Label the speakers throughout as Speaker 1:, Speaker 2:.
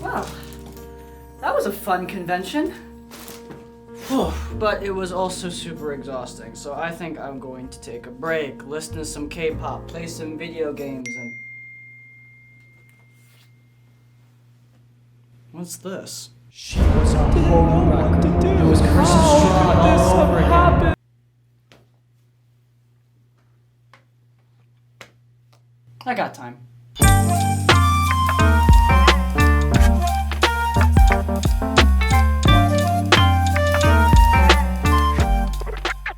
Speaker 1: Well, that was a fun convention. But it was also super exhausting, so I think I'm going to take a break, listen to some K-pop, play some video games, and... What's this? She was a home wrecker. It was Curse of Strahd all over again. I got time.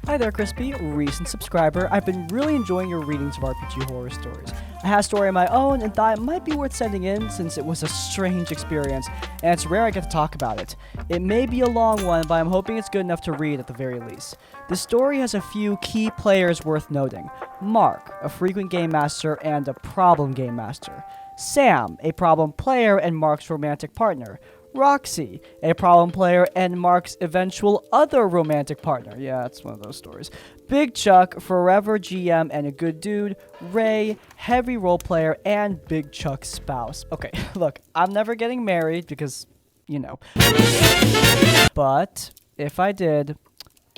Speaker 2: Hi there, Crispy, recent subscriber. I've been really enjoying your readings of RPG horror stories. I had a story of my own and thought it might be worth sending in since it was a strange experience, and it's rare I get to talk about it. It may be a long one, but I'm hoping it's good enough to read at the very least. The story has a few key players worth noting. Mark, a frequent game master and a problem game master. Sam, a problem player and Mark's romantic partner. Roxy, a problem player and Mark's eventual other romantic partner. Yeah, it's one of those stories. Big Chuck, forever GM and a good dude. Ray, heavy role player and Big Chuck's spouse. Okay, look, I'm never getting married because, you know. But if I did,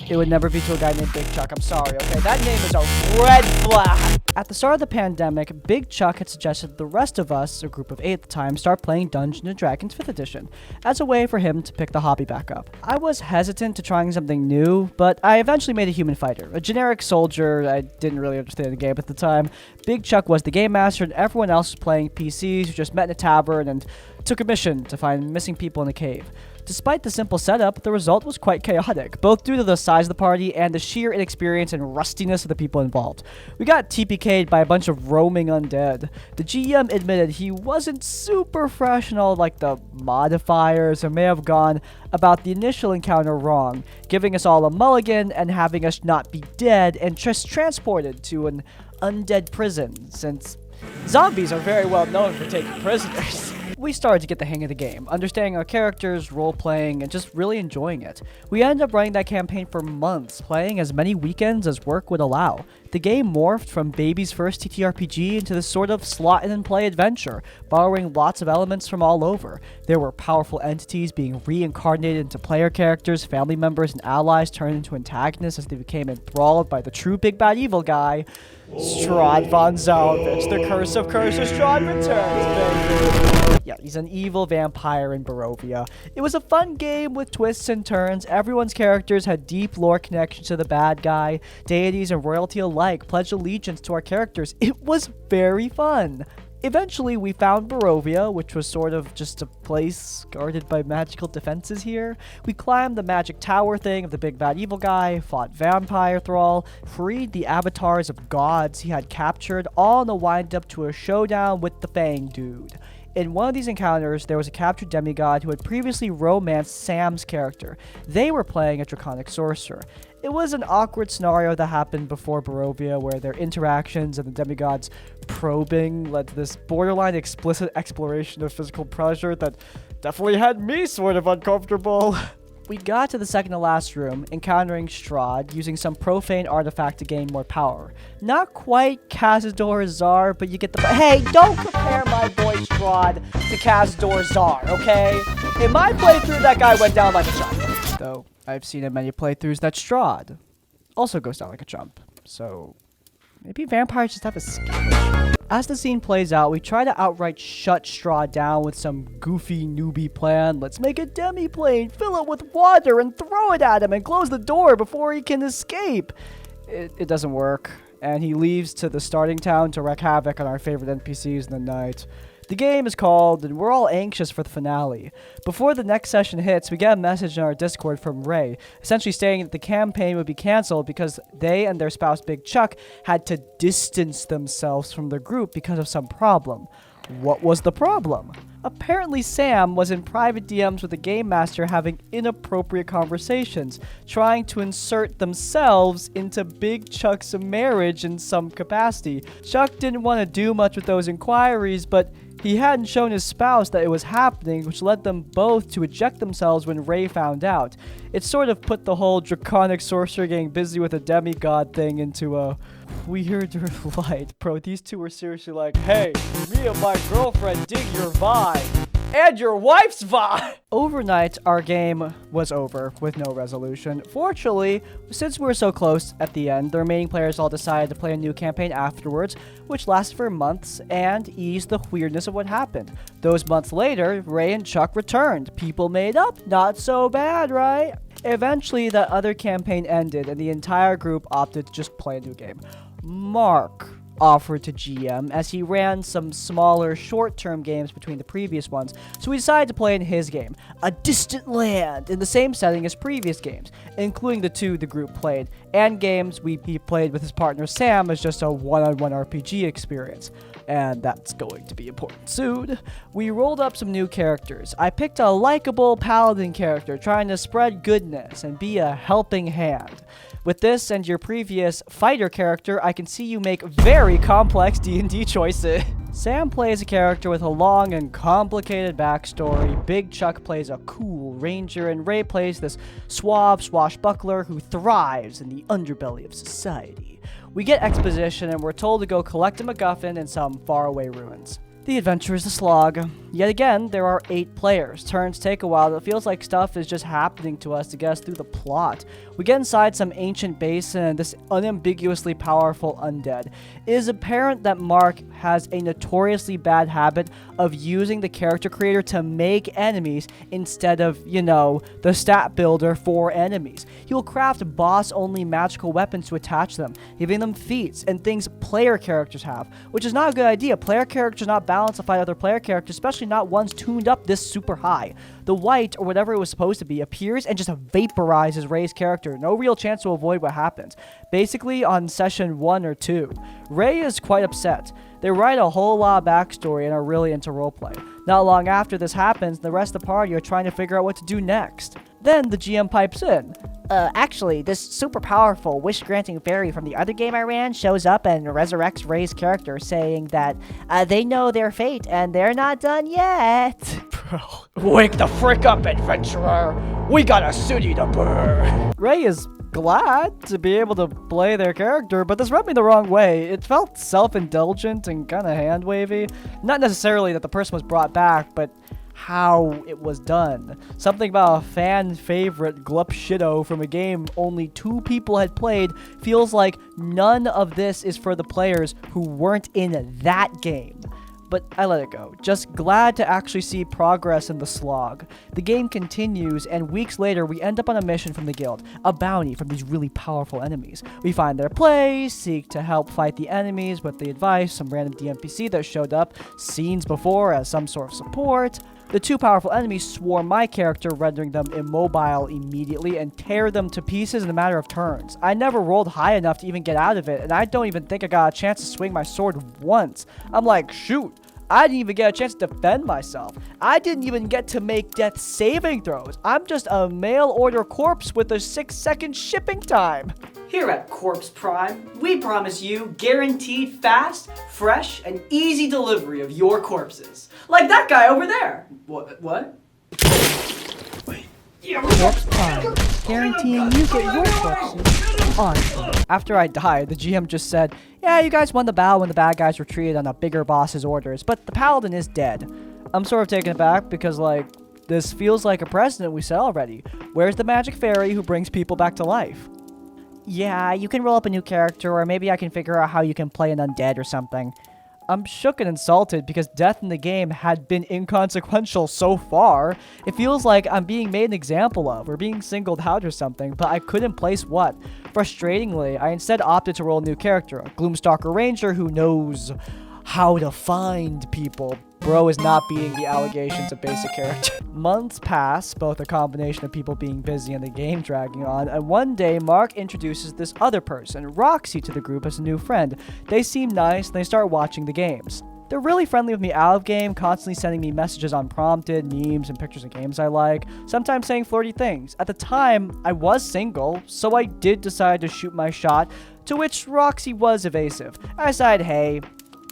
Speaker 2: it would never be to a guy named Big Chuck. I'm sorry, okay? That name is a red flag. At the start of the pandemic, Big Chuck had suggested that the rest of us, a group of 8 at the time, start playing Dungeons & Dragons 5th edition, as a way for him to pick the hobby back up. I was hesitant to trying something new, but I eventually made a human fighter, a generic soldier. I didn't really understand the game at the time. Big Chuck was the game master, and everyone else was playing PCs who just met in a tavern and took a mission to find missing people in a cave. Despite the simple setup, the result was quite chaotic, both due to the size of the party and the sheer inexperience and rustiness of the people involved. We got TPK'd by a bunch of roaming undead. The GM admitted he wasn't super fresh in all like the modifiers and may have gone about the initial encounter wrong, giving us all a mulligan and having us not be dead and just transported to an undead prison, since zombies are very well known for taking prisoners. We started to get the hang of the game, understanding our characters, role-playing, and just really enjoying it. We ended up running that campaign for months, playing as many weekends as work would allow. The game morphed from baby's first TTRPG into this sort of slot-and-play adventure, borrowing lots of elements from all over. There were powerful entities being reincarnated into player characters, family members and allies turned into antagonists as they became enthralled by the true big bad evil guy. Strahd von Zalvich, the curse of curses, Strahd returns, baby! Yeah, he's an evil vampire in Barovia. It was a fun game with twists and turns. Everyone's characters had deep lore connections to the bad guy. Deities and royalty alike pledged allegiance to our characters. It was very fun. Eventually, we found Barovia, which was sort of just a place guarded by magical defenses here. We climbed the magic tower thing of the big bad evil guy, fought vampire thrall, freed the avatars of gods he had captured, all in the wind-up to a showdown with the Fang dude. In one of these encounters, there was a captured demigod who had previously romanced Sam's character. They were playing a draconic sorcerer. It was an awkward scenario that happened before Barovia, where their interactions and the demigod's probing led to this borderline explicit exploration of physical pleasure that definitely had me sort of uncomfortable. We got to the second to last room, encountering Strahd, using some profane artifact to gain more power. Not quite Cazador Czar, but you get the... Hey, don't compare my boy Strahd to Cazador Czar, okay? In my playthrough, that guy went down like a jump. Though, I've seen in many playthroughs that Strahd also goes down like a jump. So, maybe vampires just have a skill. As the scene plays out, we try to outright shut Strahd down with some goofy newbie plan. Let's make a demi-plane, fill it with water, and throw it at him and close the door before he can escape. It doesn't work, and he leaves to the starting town to wreak havoc on our favorite NPCs in the night. The game is called, and we're all anxious for the finale. Before the next session hits, we get a message in our Discord from Ray, essentially stating that the campaign would be cancelled because they and their spouse Big Chuck had to distance themselves from the group because of some problem. What was the problem? Apparently Sam was in private DMs with the game master having inappropriate conversations, trying to insert themselves into Big Chuck's marriage in some capacity. Chuck didn't want to do much with those inquiries, but he hadn't shown his spouse that it was happening, which led them both to eject themselves when Ray found out. It sort of put the whole draconic sorcerer getting busy with a demigod thing into a weirder light. Bro, these two were seriously like, hey, me and my girlfriend dig your vibe. And your wife's vibe! Overnight, our game was over with no resolution. Fortunately, since we were so close at the end, the remaining players all decided to play a new campaign afterwards, which lasted for months and eased the weirdness of what happened. Those months later, Ray and Chuck returned. People made up. Not so bad, right? Eventually, that other campaign ended and the entire group opted to just play a new game. Mark offered to GM as he ran some smaller short-term games between the previous ones, so we decided to play in his game, A Distant Land, in the same setting as previous games, including the two the group played, and games he played with his partner Sam as just a one-on-one RPG experience. And that's going to be important soon. We rolled up some new characters. I picked a likable paladin character trying to spread goodness and be a helping hand. With this and your previous fighter character, I can see you make very complex D&D choices. Sam plays a character with a long and complicated backstory. Big Chuck plays a cool ranger, and Ray plays this suave swashbuckler who thrives in the underbelly of society. We get exposition, and we're told to go collect a MacGuffin in some faraway ruins. The adventure is a slog. Yet again, there are 8 players. Turns take a while. It feels like stuff is just happening to us to get us through the plot. We get inside some ancient basin and this unambiguously powerful undead. It is apparent that Mark has a notoriously bad habit of using the character creator to make enemies instead of, the stat builder for enemies. He will craft boss-only magical weapons to attach them, giving them feats and things player characters have, which is not a good idea. Player characters not balanced to fight other player characters, especially not ones tuned up this super high. The white, or whatever it was supposed to be, appears and just vaporizes Ray's character. No real chance to avoid what happens. Basically, on session 1 or 2, Ray is quite upset. They write a whole lot of backstory and are really into roleplay. Not long after this happens, the rest of the party are trying to figure out what to do next. Then the GM pipes in.
Speaker 3: Actually, this super powerful wish-granting fairy from the other game I ran shows up and resurrects Ray's character, saying that they know their fate and they're not done yet.
Speaker 2: Bro, wake the frick up, adventurer! We got a city to burn! Ray is glad to be able to play their character, but this rubbed me the wrong way. It felt self-indulgent and kind of hand-wavy. Not necessarily that the person was brought back, but how it was done. Something about a fan favorite glup shitto from a game only 2 people had played feels like none of this is for the players who weren't in that game. But I let it go. Just glad to actually see progress in the slog. The game continues, and weeks later we end up on a mission from the guild, a bounty from these really powerful enemies. We find their place, seek to help fight the enemies with the advice, some random DNPC that showed up scenes before as some sort of support. The 2 powerful enemies swarm my character, rendering them immobile immediately and tear them to pieces in a matter of turns. I never rolled high enough to even get out of it, and I don't even think I got a chance to swing my sword once. I'm like, shoot, I didn't even get a chance to defend myself. I didn't even get to make death saving throws. I'm just a mail-order corpse with a 6-second shipping time.
Speaker 1: Here at Corpse Prime, we promise you guaranteed fast, fresh, and easy delivery of your corpses. Like that guy over there. What? Wait.
Speaker 2: Corpse Prime, guaranteeing you get your corpses on time. After I died, the GM just said, yeah, you guys won the battle when the bad guys retreated on a bigger boss's orders, but the paladin is dead. I'm sort of taken aback because, this feels like a precedent we set already. Where's the magic fairy who brings people back to life?
Speaker 3: Yeah, you can roll up a new character, or maybe I can figure out how you can play an undead or something.
Speaker 2: I'm shook and insulted because death in the game had been inconsequential so far. It feels like I'm being made an example of, or being singled out or something, but I couldn't place what. Frustratingly, I instead opted to roll a new character, a Gloomstalker Ranger who knows how to find people. Bro is not beating the allegations of basic character. Months pass, both a combination of people being busy and the game dragging on, and one day Mark introduces this other person, Roxy, to the group as a new friend. They seem nice and they start watching the games. They're really friendly with me out of game, constantly sending me messages unprompted, memes and pictures of games I like, sometimes saying flirty things. At the time, I was single, so I did decide to shoot my shot, to which Roxy was evasive. I decided, hey,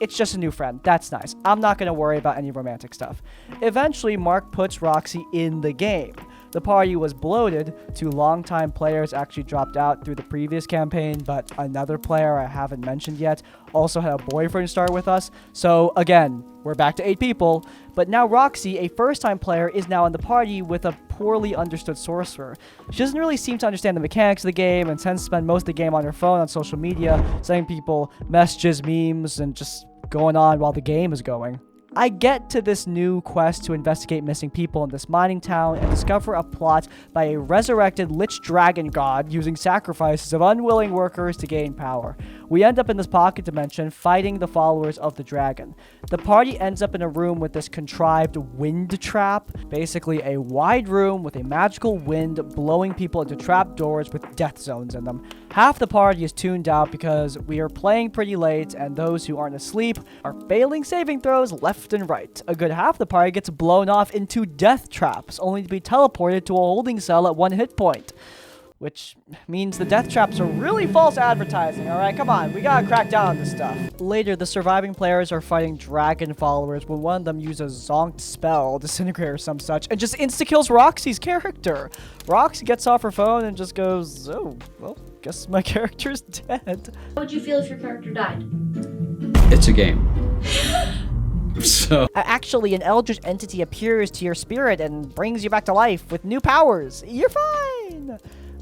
Speaker 2: it's just a new friend. That's nice. I'm not going to worry about any romantic stuff. Eventually, Mark puts Roxy in the game. The party was bloated. 2 longtime players actually dropped out through the previous campaign, but another player I haven't mentioned yet also had a boyfriend start with us. So again, we're back to 8 people. But now Roxy, a first-time player, is now in the party with a poorly understood sorcerer. She doesn't really seem to understand the mechanics of the game and tends to spend most of the game on her phone on social media, sending people messages, memes, and just going on while the game is going. I get to this new quest to investigate missing people in this mining town and discover a plot by a resurrected lich dragon god using sacrifices of unwilling workers to gain power. We end up in this pocket dimension fighting the followers of the dragon. The party ends up in a room with this contrived wind trap, basically a wide room with a magical wind blowing people into trap doors with death zones in them. Half the party is tuned out because we are playing pretty late and those who aren't asleep are failing saving throws left and right. A good half the party gets blown off into death traps, only to be teleported to a holding cell at 1 hit point. Which means the death traps are really false advertising, alright? Come on, we gotta crack down on this stuff. Later, the surviving players are fighting dragon followers when one of them uses a zonked spell, disintegrate or some such, and just insta-kills Roxy's character. Roxy gets off her phone and just goes, oh, well, guess my character's dead.
Speaker 4: How would you feel if your character died?
Speaker 5: It's a game. So
Speaker 3: Actually, an eldritch entity appears to your spirit and brings you back to life with new powers. You're fine!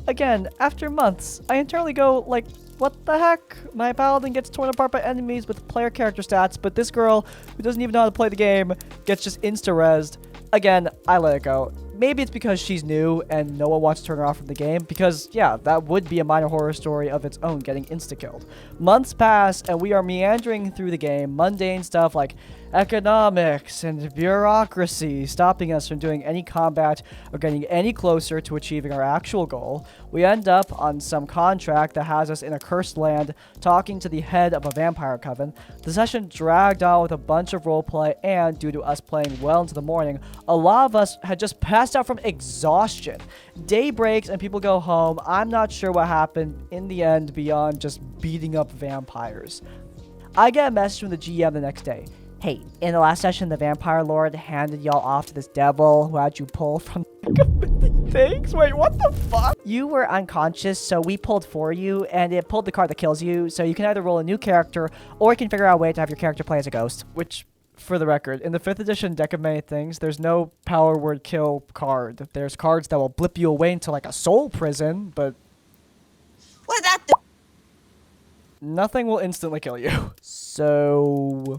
Speaker 2: Again, after months, I internally go, like, what the heck? My paladin gets torn apart by enemies with player character stats, but this girl, who doesn't even know how to play the game, gets just insta-rezzed. Again, I let it go. Maybe it's because she's new and no one wants to turn her off from the game, because, yeah, that would be a minor horror story of its own, getting insta-killed. Months pass, and we are meandering through the game, mundane stuff like economics and bureaucracy, stopping us from doing any combat or getting any closer to achieving our actual goal. We end up on some contract that has us in a cursed land, talking to the head of a vampire coven. The session dragged on with a bunch of roleplay, and due to us playing well into the morning, a lot of us had just passed out from exhaustion. Day breaks and people go home. I'm not sure what happened in the end beyond just beating up vampires. I get a message from the GM the next day.
Speaker 3: Hey, in the last session, the vampire lord handed y'all off to this devil who had you pull from
Speaker 2: Thanks? Wait, what the fuck?
Speaker 3: You were unconscious, so we pulled for you, and it pulled the card that kills you, so you can either roll a new character, or you can figure out a way to have your character play as a ghost.
Speaker 2: Which, for the record, in the 5th edition deck of many things, there's no power word kill card. There's cards that will blip you away into like a soul prison, but
Speaker 6: What that do?
Speaker 2: nothing will instantly kill you. So,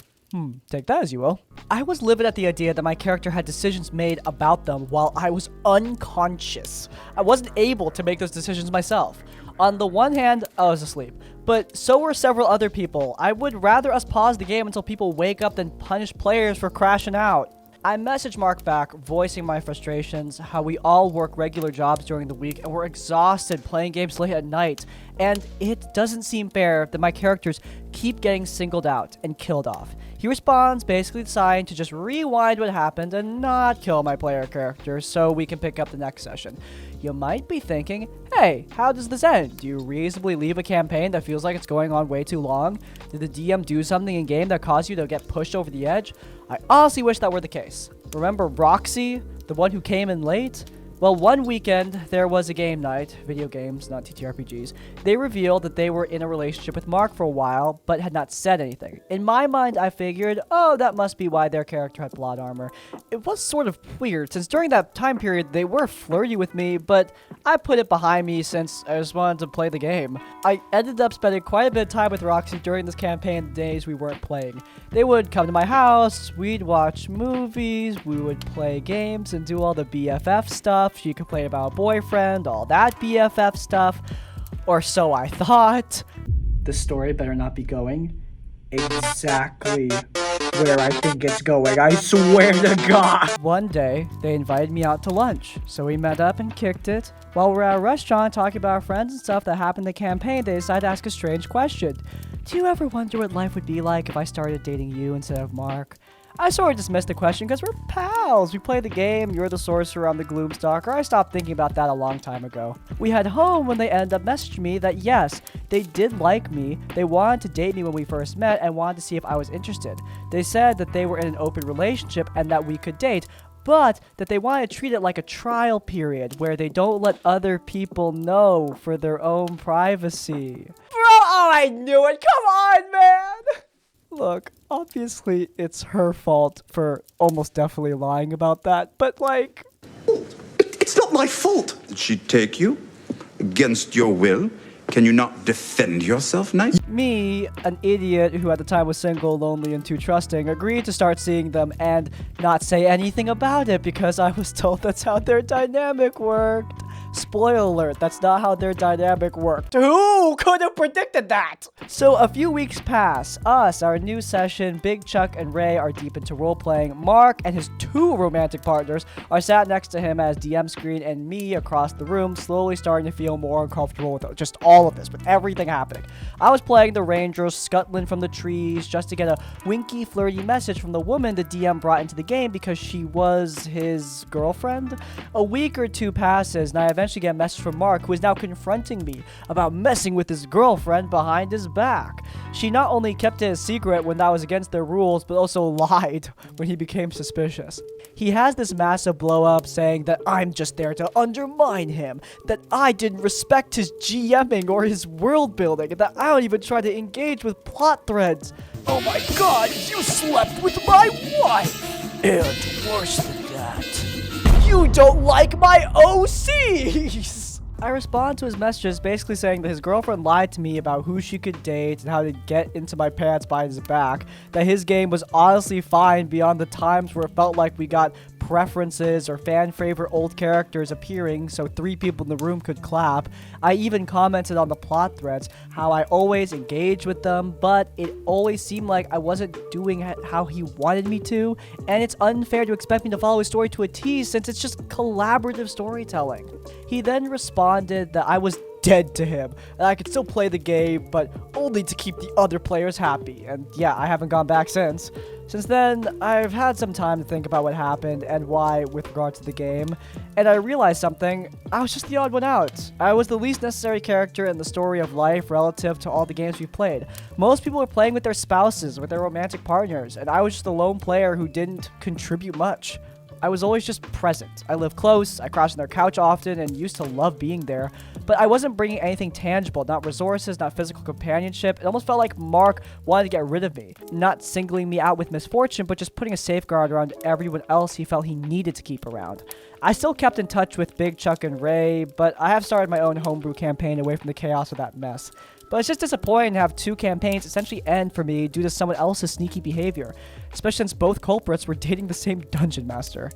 Speaker 2: take that as you will. I was livid at the idea that my character had decisions made about them while I was unconscious. I wasn't able to make those decisions myself. On the one hand, I was asleep, but so were several other people. I would rather us pause the game until people wake up than punish players for crashing out. I messaged Mark back, voicing my frustrations, how we all work regular jobs during the week and we're exhausted playing games late at night, and it doesn't seem fair that my characters keep getting singled out and killed off. He responds, basically deciding to just rewind what happened and not kill my player character so we can pick up the next session. You might be thinking, hey, how does this end? Do you reasonably leave a campaign that feels like it's going on way too long? Did the DM do something in game that caused you to get pushed over the edge? I honestly wish that were the case. Remember Roxy, the one who came in late? Well, one weekend, there was a game night, video games, not TTRPGs. They revealed that they were in a relationship with Mark for a while, but had not said anything. In my mind, I figured, oh, that must be why their character had blood armor. It was sort of weird, since during that time period, they were flirty with me, but I put it behind me since I just wanted to play the game. I ended up spending quite a bit of time with Roxy during this campaign the days we weren't playing. They would come to my house, we'd watch movies, we would play games and do all the BFF stuff. She complained about a boyfriend, all that BFF stuff. Or so I thought. The story better not be going exactly where I think it's going. I swear to God. One day, they invited me out to lunch. So we met up and kicked it. While we're at a restaurant talking about our friends and stuff that happened in the campaign, they decided to ask a strange question. Do you ever wonder what life would be like if I started dating you instead of Mark? I sort of dismissed the question because we're pals. We play the game, you're the sorcerer, I'm the gloomstalker. I stopped thinking about that a long time ago. We head home when they end up messaging me that yes, they did like me, they wanted to date me when we first met and wanted to see if I was interested. They said that they were in an open relationship and that we could date, but that they want to treat it like a trial period where they don't let other people know for their own privacy. Bro, oh, I knew it. Come on, man. Look, obviously it's her fault for almost definitely lying about that, but like...
Speaker 7: It's not my fault. Did she take you against your will? Can you not defend yourself, nice?
Speaker 2: Me, an idiot who at the time was single, lonely, and too trusting, agreed to start seeing them and not say anything about it because I was told that's how their dynamic worked. Spoiler alert, that's not how their dynamic worked. Who could have predicted that? So a few weeks pass. Us, our new session, Big Chuck and Ray are deep into role-playing. Mark and his 2 romantic partners are sat next to him as DM screen, and me across the room, slowly starting to feel more uncomfortable with just all of this, with everything happening. I was playing the Rangers, scuttling from the trees, just to get a winky, flirty message from the woman the DM brought into the game because she was his girlfriend. A week or 2 passes, and I eventually get a message from Mark, who is now confronting me about messing with his girlfriend behind his back. She not only kept it a secret when that was against their rules, but also lied when he became suspicious. He has this massive blow up saying that I'm just there to undermine him, that I didn't respect his GMing or his world building, and that I don't even try to engage with plot threads. Oh my god, you slept with my wife! And worse than that, you don't like my OCs! I respond to his messages basically saying that his girlfriend lied to me about who she could date and how to get into my pants behind his back, that his game was honestly fine beyond the times where it felt like we got preferences or fan favorite old characters appearing so 3 people in the room could clap. I even commented on the plot threads how I always engaged with them, but it always seemed like I wasn't doing how he wanted me to, and it's unfair to expect me to follow his story to a T since it's just collaborative storytelling. He then responded that I was dead to him, and I could still play the game, but only to keep the other players happy, and yeah, I haven't gone back since. Since then, I've had some time to think about what happened and why with regard to the game, and I realized something. I was just the odd one out. I was the least necessary character in the story of life relative to all the games we've played. Most people were playing with their spouses, with their romantic partners, and I was just the lone player who didn't contribute much. I was always just present. I lived close, I crashed on their couch often, and used to love being there. But I wasn't bringing anything tangible, not resources, not physical companionship. It almost felt like Mark wanted to get rid of me. Not singling me out with misfortune, but just putting a safeguard around everyone else he felt he needed to keep around. I still kept in touch with Big Chuck and Ray, but I have started my own homebrew campaign away from the chaos of that mess. But it's just disappointing to have 2 campaigns essentially end for me due to someone else's sneaky behavior, especially since both culprits were dating the same dungeon master.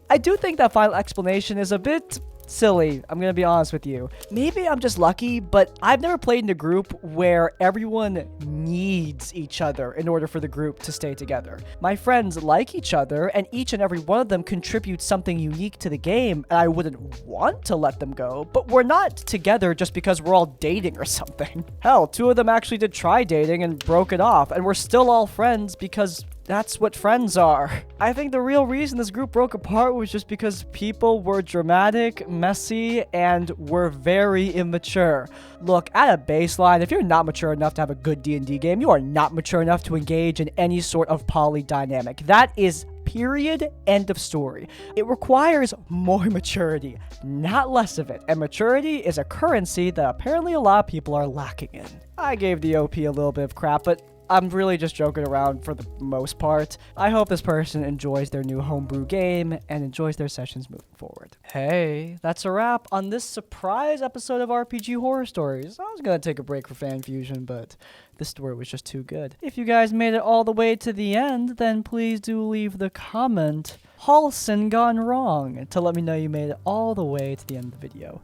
Speaker 2: I do think that final explanation is a bit silly, I'm gonna be honest with you. Maybe I'm just lucky, but I've never played in a group where everyone needs each other in order for the group to stay together. My friends like each other, and each and every one of them contributes something unique to the game, and I wouldn't want to let them go, but we're not together just because we're all dating or something. Hell, 2 of them actually did try dating and broke it off, and we're still all friends because that's what friends are. I think the real reason this group broke apart was just because people were dramatic, messy, and were very immature. Look, at a baseline, if you're not mature enough to have a good D&D game, you are not mature enough to engage in any sort of poly dynamic. That is period, end of story. It requires more maturity, not less of it, and maturity is a currency that apparently a lot of people are lacking in. I gave the OP a little bit of crap, but I'm really just joking around for the most part. I hope this person enjoys their new homebrew game and enjoys their sessions moving forward. Hey, that's a wrap on this surprise episode of RPG Horror Stories. I was gonna take a break for fan fusion, but this story was just too good. If you guys made it all the way to the end, then please do leave the comment Halson gone wrong to let me know you made it all the way to the end of the video.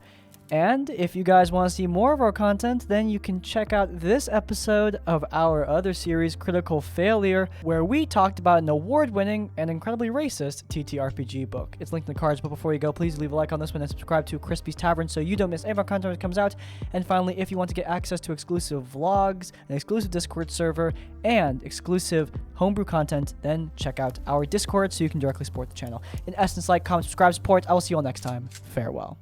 Speaker 2: And if you guys want to see more of our content, then you can check out this episode of our other series, Critical Failure, where we talked about an award-winning and incredibly racist TTRPG book. It's linked in the cards, but before you go, please leave a like on this one and subscribe to Crispy's Tavern so you don't miss any of our content when it comes out. And finally, if you want to get access to exclusive vlogs, an exclusive Discord server, and exclusive homebrew content, then check out our Discord so you can directly support the channel. In essence, like, comment, subscribe, support. I will see you all next time. Farewell.